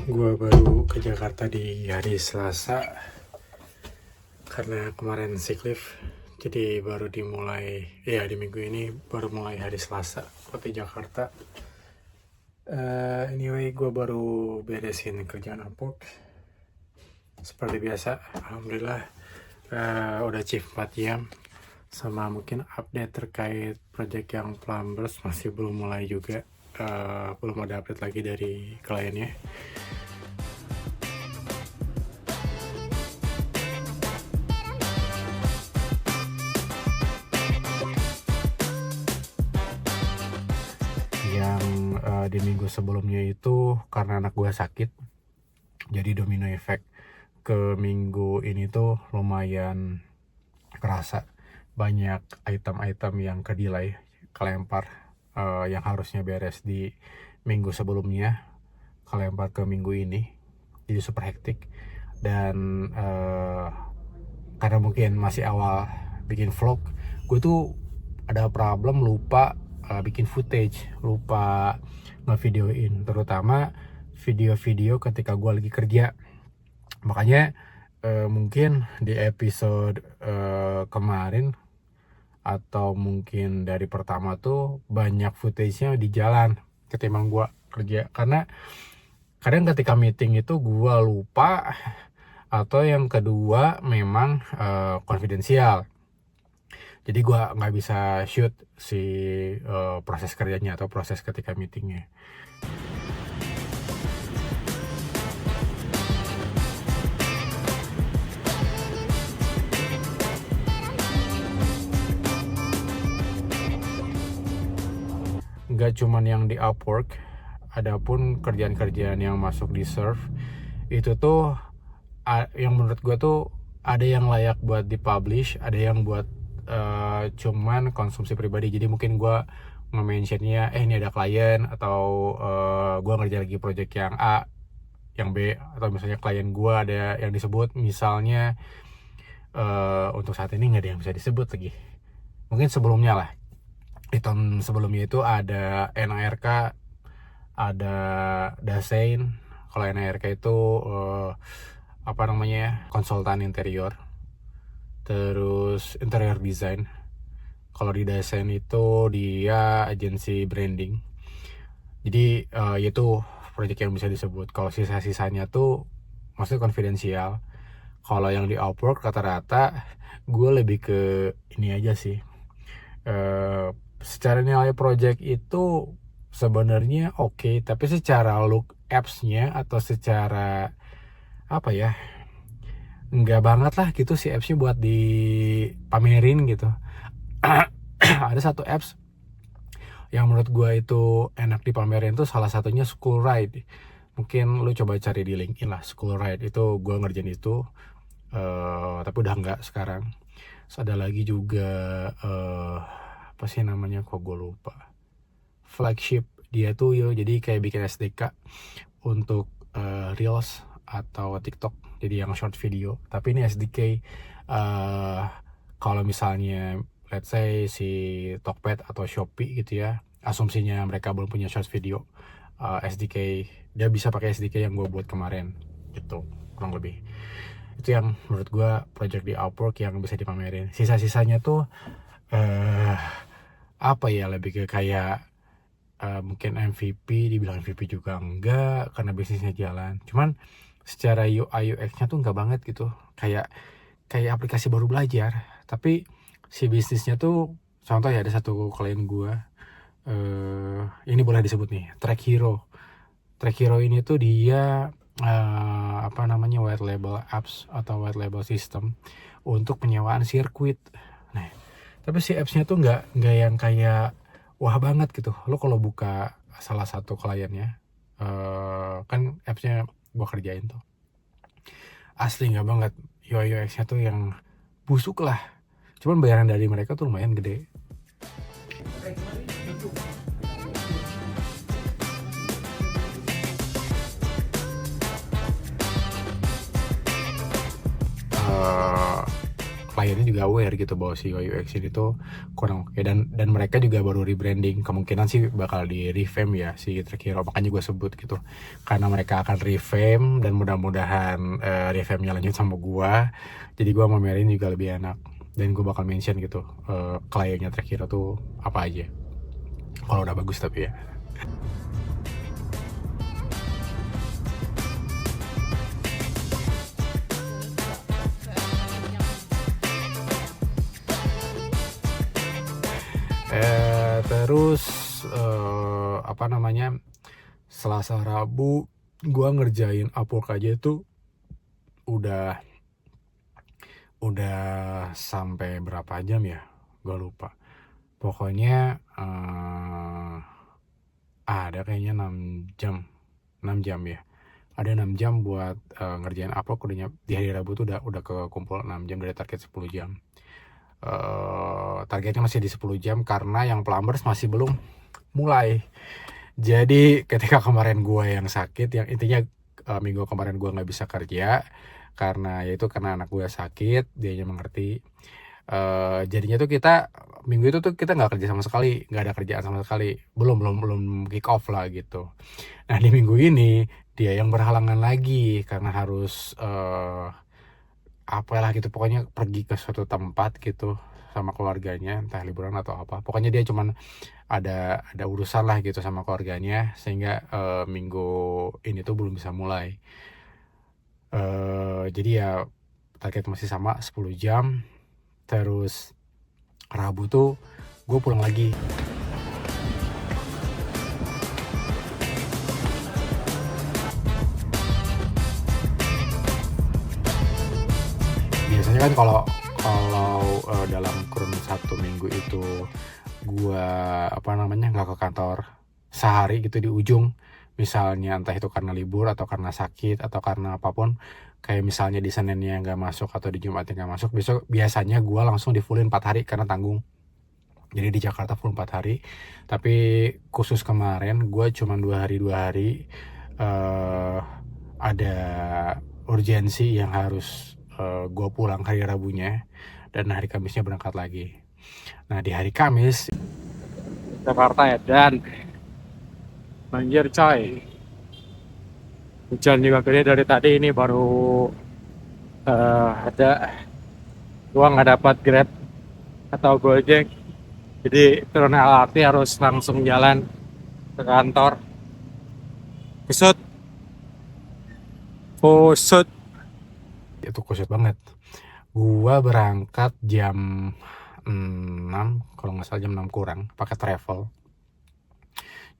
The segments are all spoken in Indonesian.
Gue baru ke Jakarta di hari Selasa karena kemarin sick leave, jadi baru dimulai di minggu ini baru mulai hari Selasa buat di Jakarta. Anyway, gue baru beresin kerjaan Upwork seperti biasa. Alhamdulillah udah chief 4 jam, sama mungkin update terkait project yang Plumbers masih belum mulai juga. Belum ada update lagi dari kliennya. Yang di minggu sebelumnya itu karena anak gue sakit, jadi domino effect ke minggu ini tuh lumayan kerasa. Banyak item-item yang kedelay, kelempar, yang harusnya beres di minggu sebelumnya kelempar ke minggu ini, jadi super hektik. Dan karena mungkin masih awal bikin vlog, gue tuh ada problem lupa bikin footage, lupa ngevideoin, terutama video-video ketika gue lagi kerja. Makanya mungkin di episode kemarin atau mungkin dari pertama tuh banyak footage-nya di jalan ketimbang gue kerja, karena kadang ketika meeting itu gue lupa, atau yang kedua memang konfidensial, jadi gue nggak bisa shoot si proses kerjanya atau proses ketika meetingnya. Nggak cuman yang di Upwork, ada pun kerjaan-kerjaan yang masuk di Surf itu tuh yang menurut gue tuh ada yang layak buat dipublish, ada yang buat cuman konsumsi pribadi. Jadi mungkin gue nge-mentionnya ini ada klien, atau gue ngerjain lagi project yang A, yang B, atau misalnya klien gue ada yang disebut, misalnya untuk saat ini nggak ada yang bisa disebut lagi. Mungkin sebelumnya lah, di tahun sebelumnya itu ada NRK, ada Dasein. Kalau NRK itu konsultan interior, terus interior design. Kalau di Dasein itu dia agensi branding. Jadi itu project yang bisa disebut. Kalau sisa-sisanya tuh maksudnya konfidensial. Kalau yang di Upwork rata-rata gue lebih ke ini aja sih. Secara nilai project itu sebenarnya oke, tapi secara look apps-nya atau secara enggak banget lah gitu si apps-nya buat dipamerin gitu. Ada satu apps yang menurut gue itu enak dipamerin tuh, salah satunya School Ride. Mungkin lu coba cari di LinkedIn lah, School Ride. Itu gue ngerjain itu, tapi udah enggak sekarang. Terus ada lagi juga apa sih namanya, kok gue lupa, Flagship. Dia tuh jadi kayak bikin SDK untuk Reels atau TikTok, jadi yang short video. Tapi ini SDK, kalau misalnya let's say si Tokped atau Shopee gitu ya, asumsinya mereka belum punya short video, SDK dia bisa pakai SDK yang gue buat kemarin gitu, kurang lebih. Itu yang menurut gue project di Upwork yang bisa dipamerin. Sisa-sisanya tuh lebih ke kayak mungkin MVP, dibilang MVP juga enggak karena bisnisnya jalan. Cuman secara UI UX-nya tuh enggak banget gitu. Kayak aplikasi baru belajar. Tapi si bisnisnya tuh, contoh ya, ada satu klien gua, ini boleh disebut nih, Track Hero. Track Hero ini tuh dia white label apps atau white label system untuk penyewaan sirkuit. Nah, tapi si apps-nya tuh nggak yang kayak wah banget gitu. Lo kalau buka salah satu kliennya, kan apps-nya gua kerjain tuh, asli nggak banget. UI UX-nya tuh yang busuk lah. Cuman bayaran dari mereka tuh lumayan gede. Kliennya juga aware gitu bahwa si UI UX ini tuh kurang oke. Dan mereka juga baru rebranding, kemungkinan sih bakal di revamp ya si Track Hero, makanya gue sebut gitu karena mereka akan revamp dan mudah-mudahan revampnya lanjut sama gue, jadi gue mau mainin juga lebih enak. Dan gue bakal mention gitu kliennya Track Hero tuh apa aja kalau udah bagus tapi ya. Terus apa namanya, Selasa Rabu gua ngerjain Upwork aja tuh udah sampai berapa jam ya, gua lupa. Pokoknya ada kayaknya 6 jam ya. Ada 6 jam buat ngerjain Upwork. Udah di hari Rabu tuh udah kekumpul 6 jam dari target 10 jam. Targetnya masih di 10 jam karena yang Plumbers masih belum mulai. Jadi ketika kemarin gue yang sakit, yang intinya minggu kemarin gue nggak bisa kerja karena anak gue sakit, dianya mengerti. Jadinya tuh kita minggu itu tuh kita nggak kerja sama sekali, nggak ada kerjaan sama sekali, belum kick off lah gitu. Nah di minggu ini dia yang berhalangan lagi karena harus apalah gitu, pokoknya pergi ke suatu tempat gitu sama keluarganya, entah liburan atau apa. Pokoknya dia cuman ada urusan lah gitu sama keluarganya, sehingga minggu ini tuh belum bisa mulai. Jadi ya target masih sama 10 jam. Terus Rabu tuh gue pulang lagi. Biasanya kan kalau dalam kurun 1 minggu itu gue nggak ke kantor sehari gitu di ujung, misalnya entah itu karena libur atau karena sakit atau karena apapun, kayak misalnya di Seninnya nggak masuk atau di Jumatnya nggak masuk, besok biasanya gue langsung di fullin 4 hari karena tanggung. Jadi di Jakarta full 4 hari, tapi khusus kemarin gue cuma 2 hari ada urgensi yang harus gue pulang hari Rabunya, dan hari Kamisnya berangkat lagi. Nah di hari Kamis Jakarta dan banjir coy, hujan juga gede dari tadi. Ini baru ada gua nggak dapat Grab atau Gojek, jadi turun LRT harus langsung jalan ke kantor. Kusut itu kusut banget. Gua berangkat jam 6 kalau nggak salah, jam 6 kurang pakai travel.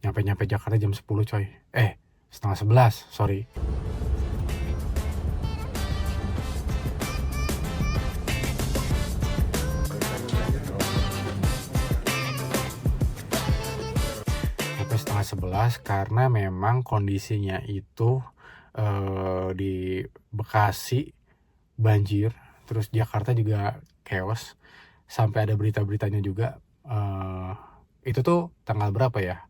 Nyampe Jakarta jam 10 coy. Setengah 11, sorry. Sampai setengah 11 karena memang kondisinya itu di Bekasi banjir, terus Jakarta juga chaos, sampai ada berita-beritanya juga. Itu tuh tanggal berapa ya?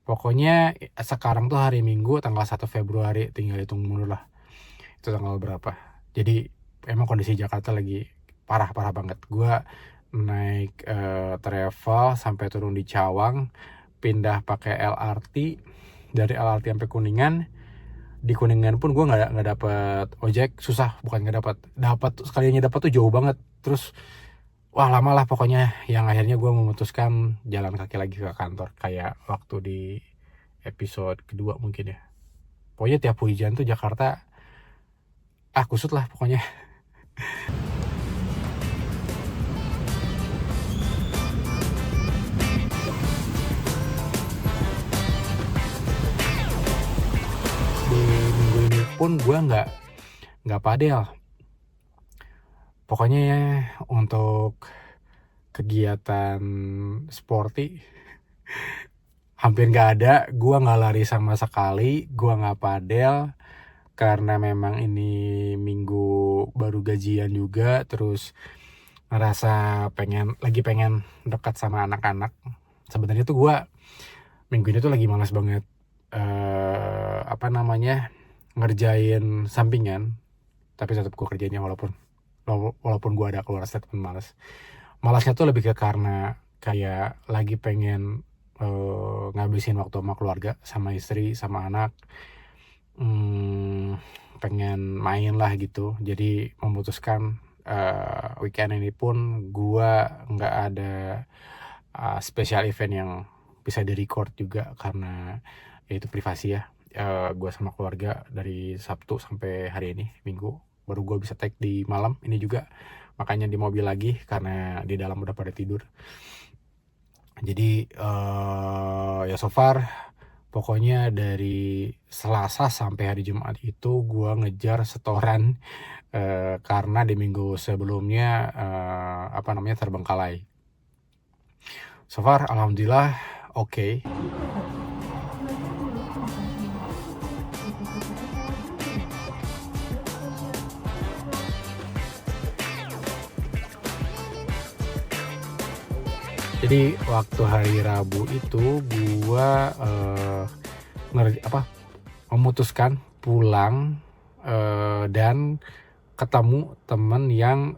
Pokoknya sekarang tuh hari Minggu tanggal 1 Februari, tinggal hitung mundur lah itu tanggal berapa. Jadi emang kondisi Jakarta lagi parah banget. Gua naik travel sampai turun di Cawang, pindah pakai LRT, dari LRT sampai Kuningan. Di Kuningan pun gue nggak dapet ojek, susah, bukan nggak dapat sekalinya dapat tuh jauh banget. Terus wah lama lah pokoknya, yang akhirnya gue memutuskan jalan kaki lagi ke kantor, kayak waktu di episode kedua mungkin ya. Pokoknya tiap hujan tuh Jakarta kusut lah pokoknya. Di minggu ini pun gue nggak padel. Pokoknya ya, untuk kegiatan sporty hampir nggak ada. Gue nggak lari sama sekali, gue nggak padel karena memang ini minggu baru gajian juga. Terus ngerasa pengen dekat sama anak-anak. Sebenarnya tuh gue minggu ini tuh lagi malas banget ngerjain sampingan, tapi tetap gue kerjainnya walaupun gue ada keluar statement malasnya tuh lebih ke karena kayak lagi pengen ngabisin waktu sama keluarga, sama istri, sama anak, pengen main lah gitu. Jadi memutuskan weekend ini pun gua nggak ada special event yang bisa di record juga, karena itu privasi ya. Gue sama keluarga dari Sabtu sampai hari ini Minggu, baru gue bisa tag di malam ini juga, makanya di mobil lagi karena di dalam udah pada tidur. Jadi ya so far pokoknya dari Selasa sampai hari Jumat itu gue ngejar setoran, karena di minggu sebelumnya terbengkalai. So far alhamdulillah oke. Jadi waktu hari Rabu itu gua memutuskan pulang dan ketemu temen yang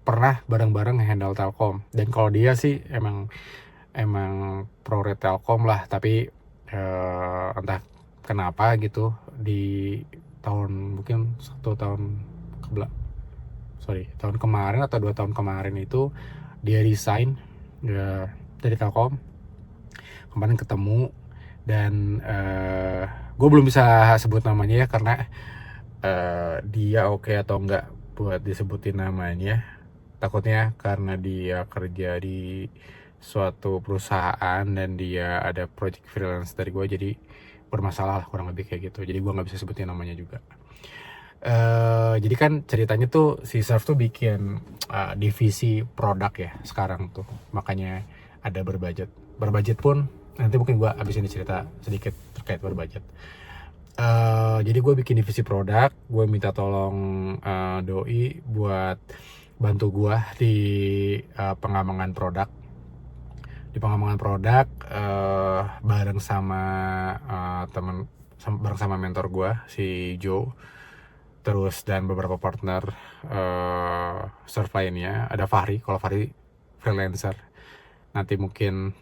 pernah bareng-bareng handle Telkom. Dan kalau dia sih emang pro rate Telkom lah, tapi entah kenapa gitu di tahun mungkin tahun kemarin atau 2 tahun kemarin itu dia resign dari Telkom. Kemarin ketemu dan gue belum bisa sebut namanya ya, karena dia oke atau enggak buat disebutin namanya. Takutnya karena dia kerja di suatu perusahaan dan dia ada project freelance dari gue, jadi bermasalah lah, kurang lebih kayak gitu. Jadi gue nggak bisa sebutin namanya juga. Jadi kan ceritanya tuh si Surf tuh bikin divisi produk ya sekarang tuh, makanya ada berbudget pun nanti mungkin gue abis ini cerita sedikit terkait berbudget. Jadi gue bikin divisi produk, gue minta tolong doi buat bantu gue di pengembangan produk. Bareng sama bareng sama mentor gue si Joe, terus dan beberapa partner Surf lainnya. Ada Fahri, kalau Fahri freelancer nanti mungkin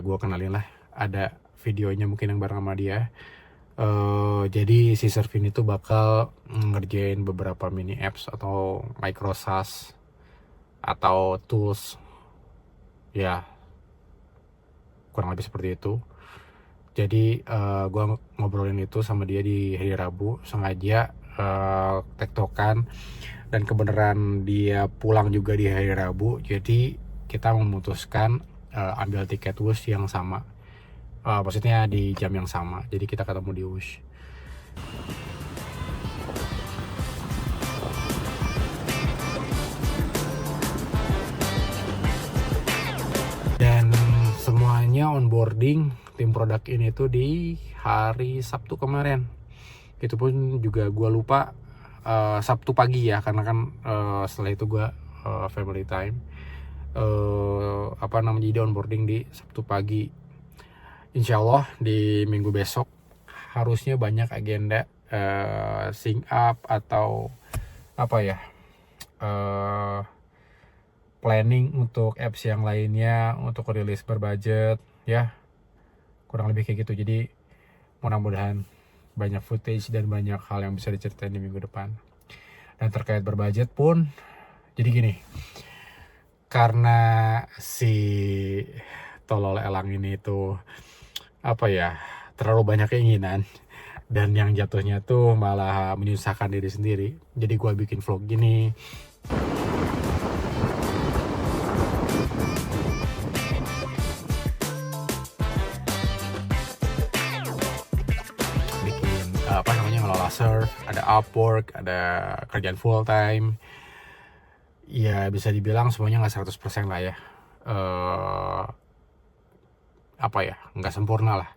gue kenalin lah, ada videonya mungkin yang bareng sama dia. Jadi si Surf ini tuh bakal ngerjain beberapa mini apps atau micro SaaS atau tools ya, kurang lebih seperti itu. Jadi gue ngobrolin itu sama dia di hari Rabu, sengaja tektokan, dan kebenaran dia pulang juga di hari Rabu. Jadi kita memutuskan ambil tiket Wush yang sama, maksudnya di jam yang sama. Jadi kita ketemu di Wush. Dan semuanya onboarding tim produk ini tuh di hari Sabtu kemarin. Itu pun juga gue lupa Sabtu pagi ya, karena kan setelah itu gue family time. Jadi onboarding di Sabtu pagi. Insya Allah di minggu besok harusnya banyak agenda sync up atau planning untuk apps yang lainnya untuk rilis berbudget ya, kurang lebih kayak gitu. Jadi mudah-mudahan banyak footage dan banyak hal yang bisa diceritain di minggu depan. Dan terkait berbudget pun jadi gini, karena si tolol elang ini tuh terlalu banyak keinginan dan yang jatuhnya tuh malah menyusahkan diri sendiri. Jadi gue bikin vlog gini, ngelola Surf, ada Upwork, ada kerjaan full time. Ya bisa dibilang semuanya nggak 100% lah ya. Nggak sempurna lah.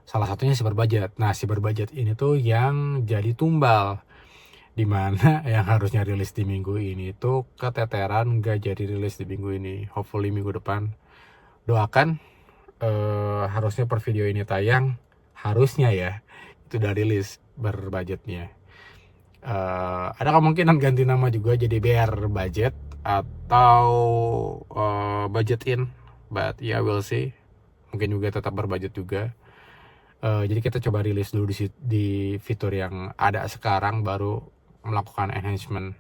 Salah satunya si berbudget. Nah, si berbudget ini tuh yang jadi tumbal, dimana yang harusnya rilis di minggu ini tuh keteteran nggak jadi rilis di minggu ini. Hopefully minggu depan. Doakan harusnya per video ini tayang, harusnya ya itu udah rilis berbudgetnya. Ada kemungkinan ganti nama juga jadi BR Budget atau budget in, but yeah, we'll see. Mungkin juga tetap berbudget juga. Jadi kita coba rilis dulu di fitur yang ada sekarang, baru melakukan enhancement,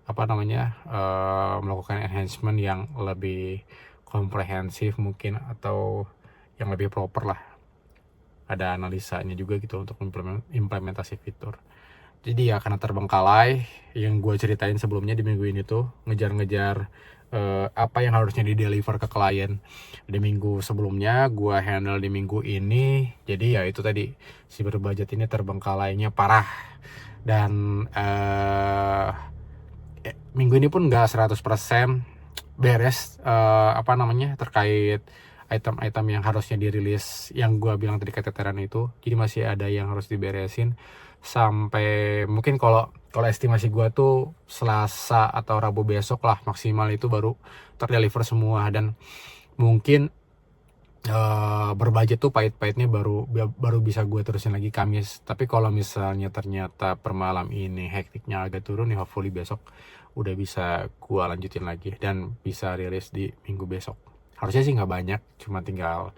melakukan enhancement yang lebih komprehensif mungkin, atau yang lebih proper lah. Ada analisanya juga gitu untuk implementasi fitur. Jadi ya karena terbengkalai yang gue ceritain sebelumnya di minggu ini tuh, ngejar-ngejar apa yang harusnya di deliver ke klien di minggu sebelumnya, gue handle di minggu ini. Jadi ya itu tadi, si berbudget ini terbengkalainya parah. Dan minggu ini pun gak 100% beres terkait item-item yang harusnya dirilis, yang gue bilang tadi keteteran itu. Jadi masih ada yang harus diberesin sampai mungkin kalau estimasi gue tuh Selasa atau Rabu besok lah maksimal, itu baru terdeliver semua. Dan mungkin berbudget tuh pahit-pahitnya baru bisa gue terusin lagi Kamis. Tapi kalau misalnya ternyata per malam ini hektiknya agak turun, ya hopefully besok udah bisa gue lanjutin lagi dan bisa rilis di minggu besok. Harusnya sih nggak banyak, cuma tinggal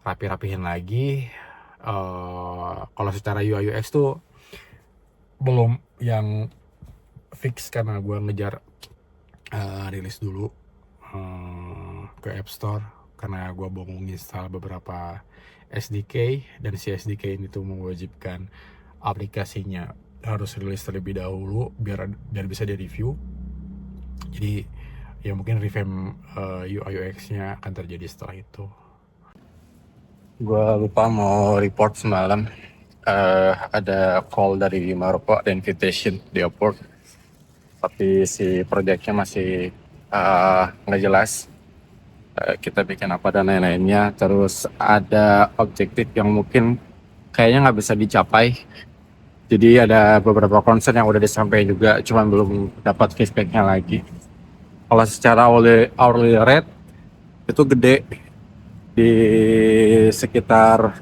rapi-rapihin lagi. Kalau secara UI UX tuh belum yang fix, karena gue ngejar rilis dulu ke App Store, karena gue mau menginstal beberapa SDK, dan si SDK ini tuh mewajibkan aplikasinya harus rilis terlebih dahulu biar bisa di review. Jadi ya mungkin revamp UI UX-nya akan terjadi setelah itu. Gue lupa mau report semalam, ada call dari Maroko, ada invitation di Upwork, tapi si projectnya masih nggak jelas. Kita bikin apa dan lain-lainnya. Terus ada objektif yang mungkin kayaknya nggak bisa dicapai. Jadi ada beberapa concern yang udah disampaikan juga, cuman belum dapat feedbacknya lagi. Kalau secara hourly rate itu gede, di sekitar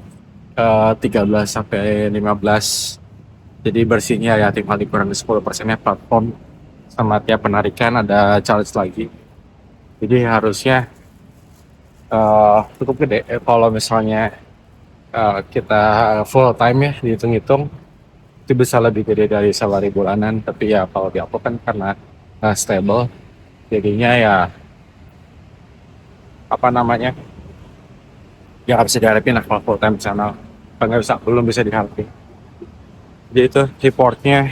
13 sampai 15. Jadi bersihnya ya tinggal dikurangi 10%-nya platform, sama tiap penarikan ada charge lagi. Jadi harusnya cukup gede kalau misalnya kita full time ya, dihitung-hitung itu bisa lebih gede dari salary bulanan. Tapi ya kalau di aku kan karena stable, jadinya ya ya nggak bisa diharapin lah kalau full time channel, belum bisa diharapin. Jadi itu reportnya.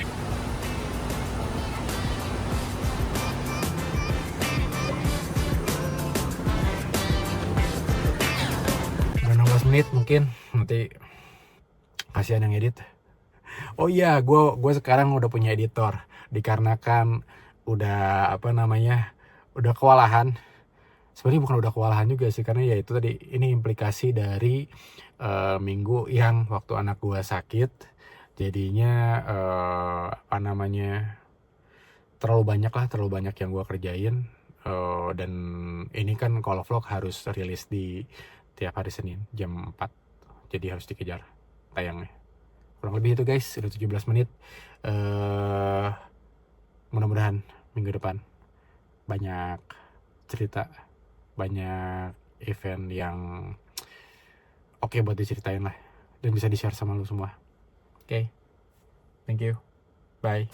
Udah 16 menit, mungkin nanti kasihan yang edit. Oh iya, gue sekarang udah punya editor, dikarenakan udah udah kewalahan. Sebenarnya bukan udah kewalahan juga sih, karena ya itu tadi, ini implikasi dari minggu yang waktu anak gue sakit. Jadinya terlalu banyak yang gue kerjain. Dan ini kan kalau vlog harus rilis di tiap hari Senin jam 4, jadi harus dikejar tayangnya. Kurang lebih itu guys, udah 17 menit. Mudah-mudahan minggu depan banyak cerita, banyak event yang oke buat diceritain lah, dan bisa di-share sama lu semua. Oke, thank you, bye.